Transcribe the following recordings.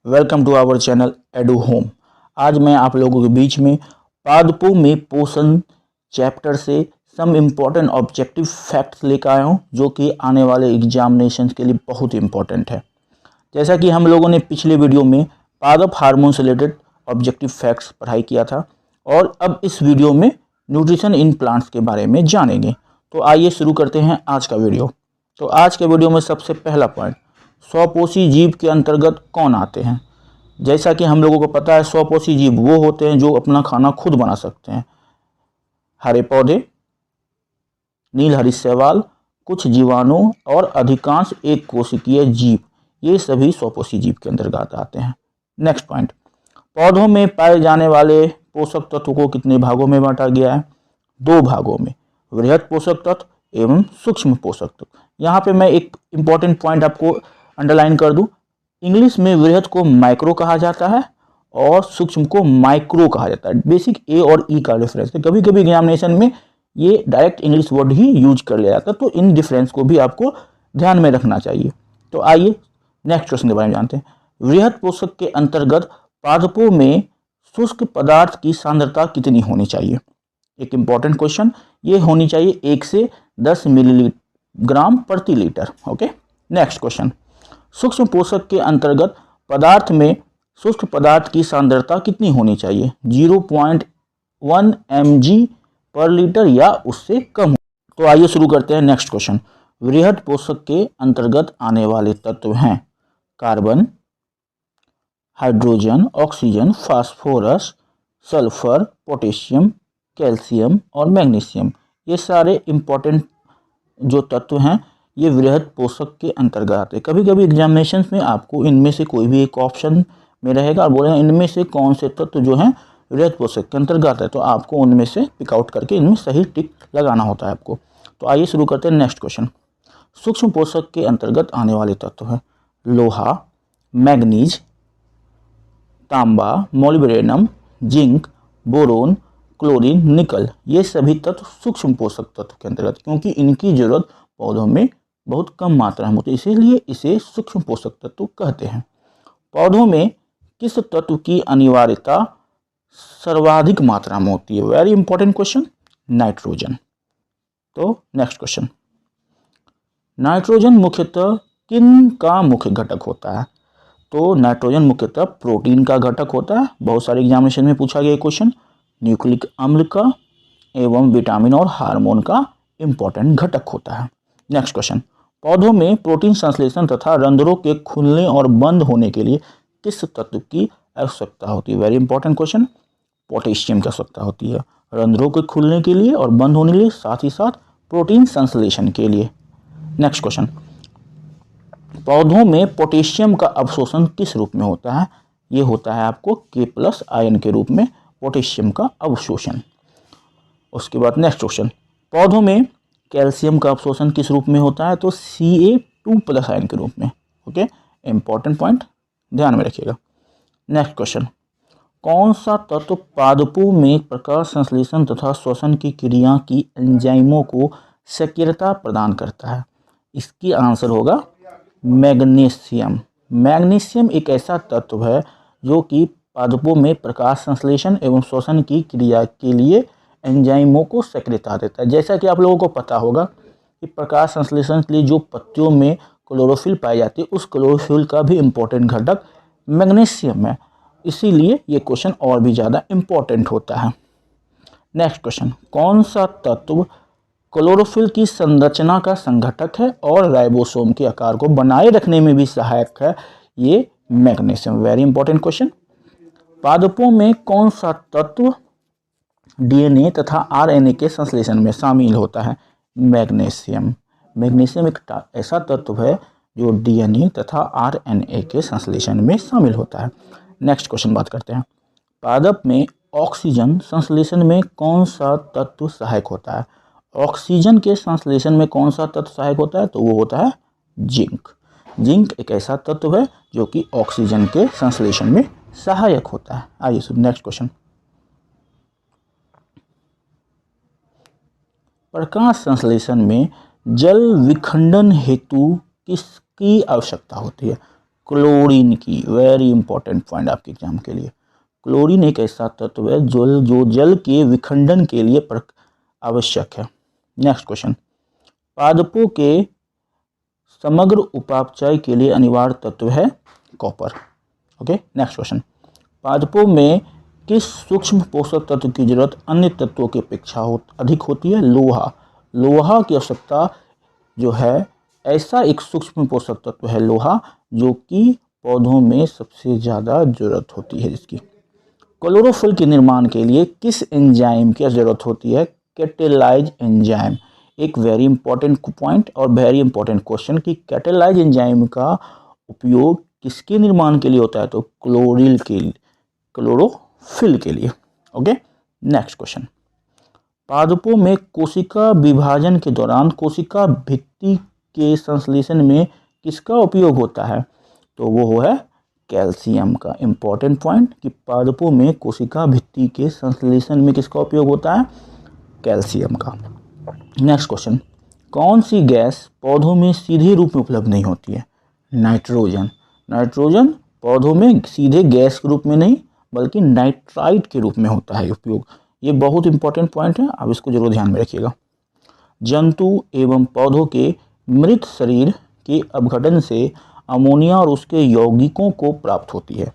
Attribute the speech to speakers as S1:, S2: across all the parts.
S1: Welcome to our channel Edu Home. आज मैं आप लोगों के बीच में पादपों में पोषण चैप्टर से सम इम्पॉर्टेंट ऑब्जेक्टिव फैक्ट्स लेकर आया हूँ, जो कि आने वाले एग्जामिनेशन के लिए बहुत इम्पॉर्टेंट है। जैसा कि हम लोगों ने पिछले वीडियो में पादप हार्मोन से रिलेटेड ऑब्जेक्टिव फैक्ट्स पढ़ाई किया था, और अब इस वीडियो में न्यूट्रिशन इन प्लांट्स के बारे में जानेंगे। तो आइए शुरू करते हैं आज का वीडियो। तो आज के वीडियो में सबसे पहला पॉइंट, स्वपोषी जीव के अंतर्गत कौन आते हैं। जैसा कि हम लोगों को पता है, स्वपोषी जीव वो होते हैं जो अपना खाना खुद बना सकते हैं। हरे पौधे, नीलहरित शैवाल, कुछ जीवाणु और अधिकांश एक कोशिकीय जीव, ये सभी स्वपोषी जीव के अंतर्गत आते हैं। नेक्स्ट पॉइंट, पौधों में पाए जाने वाले पोषक तत्व को कितने भागों में बांटा गया है? 2 भागों में, वृहद पोषक तत्व एवं सूक्ष्म पोषक तत्व। यहाँ पे मैं एक इम्पॉर्टेंट पॉइंट आपको अंडरलाइन कर दूं, इंग्लिश में वृहद को माइक्रो कहा जाता है और सूक्ष्म को माइक्रो कहा जाता है। बेसिक ए और ई का डिफरेंस है। कभी कभी एग्जामिनेशन में ये डायरेक्ट इंग्लिश वर्ड ही यूज कर लिया जाता है, तो इन डिफरेंस को भी आपको ध्यान में रखना चाहिए। तो आइए नेक्स्ट क्वेश्चन के बारे में जानते हैं। वृहद पोषक के अंतर्गत पादपों में शुष्क पदार्थ की सांद्रता कितनी होनी चाहिए? एक इंपॉर्टेंट क्वेश्चन, ये होनी चाहिए 1 से 10 मिलीग्राम प्रति लीटर। ओके, नेक्स्ट क्वेश्चन, सूक्ष्म पोषक के अंतर्गत पदार्थ में शुष्क पदार्थ की सांद्रता कितनी होनी चाहिए? 0.1 mg पर लीटर या उससे कम। तो आइए शुरू करते हैं नेक्स्ट क्वेश्चन। वृहद पोषक के अंतर्गत आने वाले तत्व हैं carbon, hydrogen, oxygen, phosphorus, sulphur, potassium, calcium और मैग्नीशियम। ये सारे इंपॉर्टेंट जो तत्व हैं, ये वृहद पोषक के अंतर्गत आते हैं। कभी कभी एग्जामिनेशन में आपको इनमें से कोई भी एक ऑप्शन में रहेगा और बोलेगा इनमें से कौन से तत्व जो हैं वृहद पोषक के अंतर्गत है, तो आपको उनमें से पिक आउट करके इनमें सही टिक लगाना होता है आपको। तो आइए शुरू करते हैं नेक्स्ट क्वेश्चन। सूक्ष्म पोषक के अंतर्गत आने वाले तत्व हैं लोहा, मैग्नीज, तांबा, मोलिब्डेनम, जिंक, बोरोन, क्लोरीन, निकल। ये सभी तत्व सूक्ष्म पोषक तत्व के अंतर्गत, क्योंकि इनकी जरूरत पौधों में बहुत कम मात्रा में होती है, इसीलिए इसे सूक्ष्म पोषक तत्व कहते हैं। पौधों में किस तत्व की अनिवार्यता सर्वाधिक मात्रा में होती है? Very important question, nitrogen. तो नेक्स्ट क्वेश्चन, नाइट्रोजन मुख्यतः किन का मुख्य घटक होता है? तो नाइट्रोजन मुख्यतः प्रोटीन का घटक होता है। बहुत सारे एग्जामिनेशन में पूछा गया क्वेश्चन, न्यूक्लिक अम्ल का एवं विटामिन और हार्मोन का इंपॉर्टेंट घटक होता है। नेक्स्ट क्वेश्चन, पौधों में प्रोटीन संश्लेषण तथा रंध्रों के खुलने और बंद होने के लिए किस तत्व की आवश्यकता होती है? वेरी इंपॉर्टेंट क्वेश्चन, पोटेशियम की आवश्यकता होती है रंध्रों के खुलने के लिए और बंद होने के लिए, साथ ही साथ प्रोटीन संश्लेषण के लिए। नेक्स्ट क्वेश्चन, पौधों में पोटेशियम का अवशोषण किस रूप में होता है? ये होता है आपको K+ आयन के रूप में पोटेशियम का अवशोषण। उसके बाद नेक्स्ट क्वेश्चन, पौधों में कैल्शियम का अवशोषण किस रूप में होता है? तो Ca2+ आयन के रूप में। ओके, इंपॉर्टेंट पॉइंट ध्यान में रखिएगा। नेक्स्ट क्वेश्चन, कौन सा तत्व पादपों में प्रकाश संश्लेषण तथा श्वसन की क्रिया की एंजाइमों को सक्रियता प्रदान करता है? इसकी आंसर होगा मैग्नीशियम। मैग्नीशियम एक ऐसा तत्व है जो कि पादपों में प्रकाश संश्लेषण एवं श्वसन की क्रिया के लिए एंजाइमों को सक्रियता देता है। जैसा कि आप लोगों को पता होगा कि प्रकाश संश्लेषण के लिए जो पत्तियों में क्लोरोफिल पाई जाती है, उस क्लोरोफिल का भी इम्पोर्टेंट घटक मैग्नीशियम है, इसीलिए ये क्वेश्चन और भी ज़्यादा इम्पोर्टेंट होता है। नेक्स्ट क्वेश्चन, कौन सा तत्व क्लोरोफिल की संरचना का संघटक है और राइबोसोम के आकार को बनाए रखने में भी सहायक है? ये मैग्नीशियम। वेरी इंपॉर्टेंट क्वेश्चन, पादपों में कौन सा तत्व डीएनए तथा आरएनए के संश्लेषण में शामिल होता है? मैग्नीशियम। मैग्नीशियम एक ऐसा तत्व है जो डीएनए तथा आरएनए के संश्लेषण में शामिल होता है। नेक्स्ट क्वेश्चन बात करते हैं, पादप में ऑक्सीजन संश्लेषण में कौन सा तत्व सहायक होता है? ऑक्सीजन के संश्लेषण में कौन सा तत्व सहायक होता है? तो वो होता है जिंक। जिंक एक ऐसा तत्व है जो कि ऑक्सीजन के संश्लेषण में सहायक होता है। आइए नेक्स्ट क्वेश्चन, प्रकाश संश्लेषण में जल विखंडन हेतु किसकी आवश्यकता होती है? क्लोरीन की। वेरी इंपॉर्टेंट पॉइंट आपके एग्जाम के लिए। क्लोरीन एक ऐसा तत्व है जो जल के विखंडन के लिए आवश्यक है। नेक्स्ट क्वेश्चन, पादपों के समग्र उपापचय के लिए अनिवार्य तत्व है कॉपर। ओके, नेक्स्ट क्वेश्चन, पादपों में किस सूक्ष्म पोषक तत्व की जरूरत अन्य तत्वों की अपेक्षा अधिक होती है? लोहा। लोहा की आवश्यकता जो है, ऐसा एक सूक्ष्म पोषक तत्व है लोहा जो कि पौधों में सबसे ज़्यादा जरूरत होती है जिसकी। क्लोरोफिल के निर्माण के लिए किस एंजाइम की जरूरत होती है? Catalyse enzyme. एक वेरी इंपॉर्टेंट पॉइंट और वेरी इंपॉर्टेंट क्वेश्चन कि कैटेलाइज एंजाइम का उपयोग किसके निर्माण के लिए होता है? तो क्लोरोफिल के लिए। ओके, नेक्स्ट क्वेश्चन, पादपों में कोशिका विभाजन के दौरान कोशिका भित्ति के संश्लेषण में किसका उपयोग होता है? तो वो है कैल्शियम का। इंपॉर्टेंट पॉइंट कि पादपों में कोशिका भित्ति के संश्लेषण में किसका उपयोग होता है? कैल्शियम का। नेक्स्ट क्वेश्चन, कौन सी गैस पौधों में सीधे रूप में उपलब्ध नहीं होती है? नाइट्रोजन। नाइट्रोजन पौधों में सीधे गैस के रूप में नहीं बल्कि नाइट्राइट के रूप में होता है उपयोग। ये बहुत इंपॉर्टेंट पॉइंट है, आप इसको जरूर ध्यान में रखिएगा। जंतु एवं पौधों के मृत शरीर के अपघटन से अमोनिया और उसके यौगिकों को प्राप्त होती है।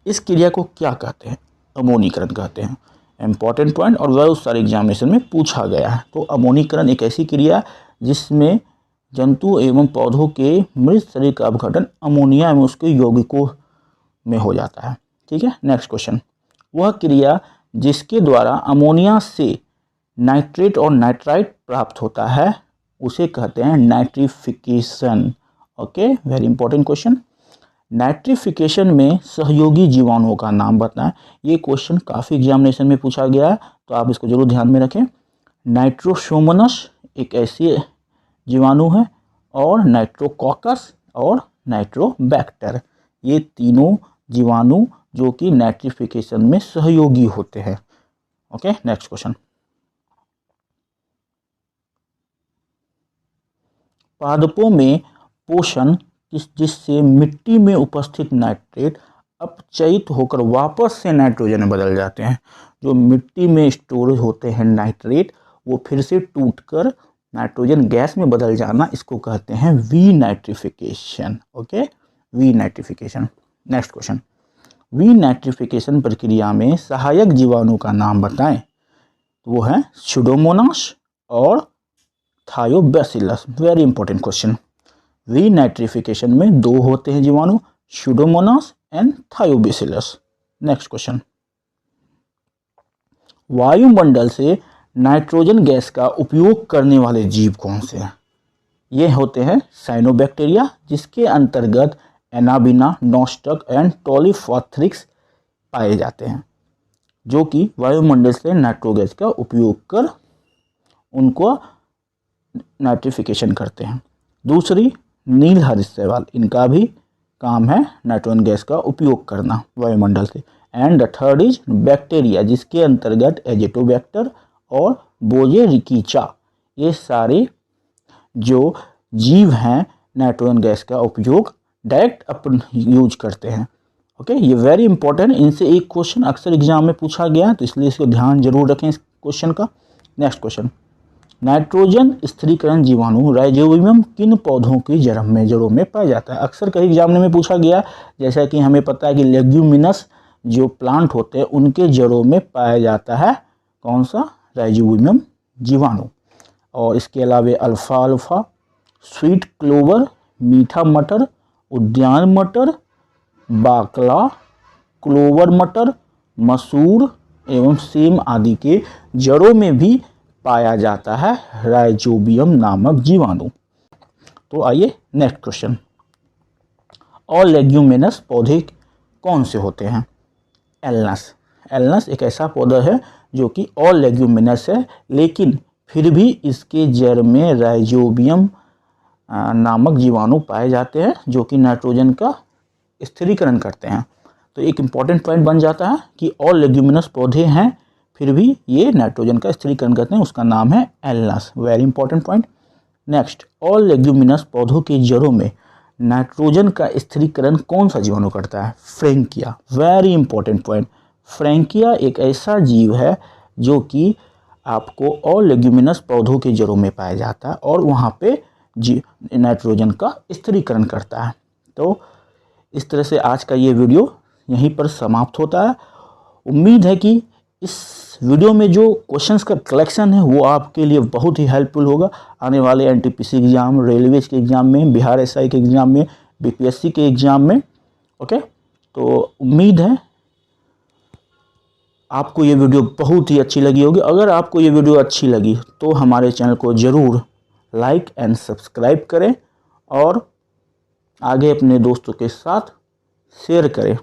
S1: इस क्रिया को क्या कहते हैं? अमोनीकरण कहते हैं। इंपॉर्टेंट पॉइंट और वह उस सारे एग्जामिनेशन में पूछा गया है। तो अमोनीकरण एक ऐसी क्रिया जिसमें जंतु एवं पौधों के मृत शरीर का अपघटन अमोनिया एवं उसके यौगिकों में हो जाता है। ठीक है, नेक्स्ट क्वेश्चन, वह क्रिया जिसके द्वारा अमोनिया से नाइट्रेट और नाइट्राइट प्राप्त होता है उसे कहते हैं nitrification. Okay, very important question. Nitrification में सहयोगी जीवाणुओं का नाम बताएं। ये क्वेश्चन काफ़ी एग्जामिनेशन में पूछा गया है, तो आप इसको जरूर ध्यान में रखें। नाइट्रोसोमोनस एक ऐसी जीवाणु है, और नाइट्रोकॉकस और नाइट्रोबैक्टर, ये तीनों जीवाणु जो कि नाइट्रिफिकेशन में सहयोगी होते हैं। ओके, नेक्स्ट क्वेश्चन, पादपों में पोषण जिससे मिट्टी में उपस्थित नाइट्रेट अपचयित होकर वापस से नाइट्रोजन में बदल जाते हैं। जो मिट्टी में स्टोर होते हैं नाइट्रेट, वो फिर से टूटकर नाइट्रोजन गैस में बदल जाना, इसको कहते हैं वी नाइट्रिफिकेशन। ओके, वी नाइट्रिफिकेशन। नेक्स्ट क्वेश्चन, वी नाइट्रिफिकेशन प्रक्रिया में सहायक जीवाणु का नाम बताएं। वो है स्यूडोमोनास और थायोबैसिलस। Very important question. वी नाइट्रिफिकेशन में दो होते हैं जीवाणु, Pseudomonas and Thiobacillus. Next question, वायुमंडल से नाइट्रोजन गैस का उपयोग करने वाले जीव कौन से हैं? ये होते हैं साइनोबैक्टीरिया, जिसके अंतर्गत एनाबिना, नॉस्टक एंड टोलिफॉथ्रिक्स पाए जाते हैं, जो कि वायुमंडल से नाइट्रो गैस का उपयोग कर उनको नाइट्रिफिकेशन करते हैं। दूसरी नील हरित शैवाल, इनका भी काम है नाइट्रोजन गैस का उपयोग करना वायुमंडल से। And the third is bacteria, जिसके अंतर्गत एजिटोबैक्टर और बोजेरिकीचा, ये सारे जो जीव हैं नाइट्रोजन गैस का उपयोग डायरेक्ट अपन यूज करते हैं। ओके, ये वेरी इंपॉर्टेंट, इनसे एक क्वेश्चन अक्सर एग्जाम में पूछा गया, तो इसलिए इसको ध्यान जरूर रखें इस क्वेश्चन का। नेक्स्ट क्वेश्चन, नाइट्रोजन स्थिरीकरण जीवाणु राइजोबियम किन पौधों की जड़ों में पाया जाता है? अक्सर कई एग्जाम में पूछा गया, जैसा कि हमें पता है कि लेग्यूमिनस जो प्लांट होते हैं उनके जड़ों में पाया जाता है कौन सा? राइजोबियम जीवाणु। और इसके अलावा अल्फाल्फा, स्वीट क्लोवर, मीठा मटर, उद्यान मटर, बाकला, क्लोवर मटर, मसूर एवं सेम आदि के जड़ों में भी पाया जाता है राइजोबियम नामक जीवाणु। तो आइए नेक्स्ट क्वेश्चन, और लेग्यूमिनस पौधे कौन से होते हैं? एलनस। एलनस एक ऐसा पौधा है जो कि ऑल लेग्यूमिनस है, लेकिन फिर भी इसके जड़ में राइजोबियम नामक जीवाणु पाए जाते हैं जो कि नाइट्रोजन का स्थिरीकरण करते हैं। तो एक इम्पॉर्टेंट पॉइंट बन जाता है कि ऑल लेग्यूमिनस पौधे हैं फिर भी ये नाइट्रोजन का स्थिरीकरण करते हैं, उसका नाम है Alnus. Very important point. Next, all leguminous पौधों की जड़ों में नाइट्रोजन का स्थिरीकरण कौन सा जीवाणु करता है? Frankia. Very important point. Frankia एक ऐसा जीव है जो कि आपको और लेग्यूमिनस पौधों के जड़ों में पाया जाता है और वहाँ पे नाइट्रोजन का स्थिरीकरण करता है। तो इस तरह से आज का ये वीडियो यहीं पर समाप्त होता है। उम्मीद है कि इस वीडियो में जो क्वेश्चंस का कलेक्शन है वो आपके लिए बहुत ही हेल्पफुल होगा आने वाले एनटीपीसी एग्ज़ाम, रेलवेज के एग्ज़ाम में, बिहार एसआई के एग्ज़ाम में, बीपीएससी के एग्ज़ाम में। ओके, तो उम्मीद है आपको ये वीडियो बहुत ही अच्छी लगी होगी। अगर आपको ये वीडियो अच्छी लगी तो हमारे चैनल को ज़रूर लाइक एंड सब्सक्राइब करें और आगे अपने दोस्तों के साथ शेयर करें।